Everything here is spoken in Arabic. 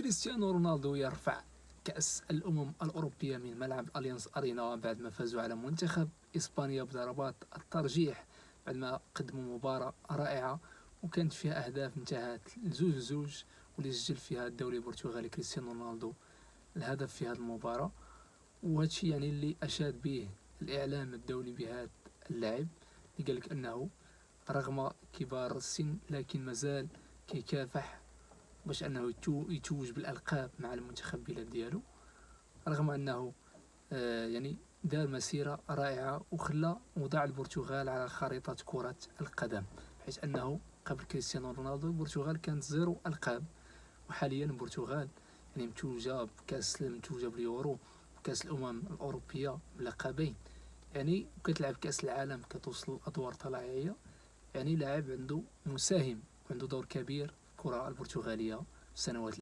كريستيانو رونالدو يرفع كأس الأمم الأوروبية من ملعب أليانز أرينا بعد ما فازوا على منتخب إسبانيا بضربات الترجيح، بعد ما قدموا مباراة رائعة وكانت فيها أهداف انتهت 2-2، واللي سجل فيها الدولي البرتغالي كريستيانو رونالدو الهدف في هذه المباراة. وهادشي يعني اللي أشاد به الإعلام الدولي بهذا اللاعب، اللي قالك أنه رغم كبار السن لكن مازال كيكافح باش انه يتوج بالالقاب مع المنتخب البلاد ديالو، رغم انه يعني دار مسيره رائعه وخلى وضع البرتغال على خريطه كره القدم، حيث انه قبل كريستيانو رونالدو البرتغال كانت 0 القاب، وحاليا البرتغال يعني متوجه بكاس، متوجه باليورو وكاس الامم الاوروبيه بلقبين، يعني كتلعب كاس العالم، كتوصل ادوار طلائعيه. يعني لاعب عنده مساهم وعنده دور كبير في الكره البرتغاليه في السنوات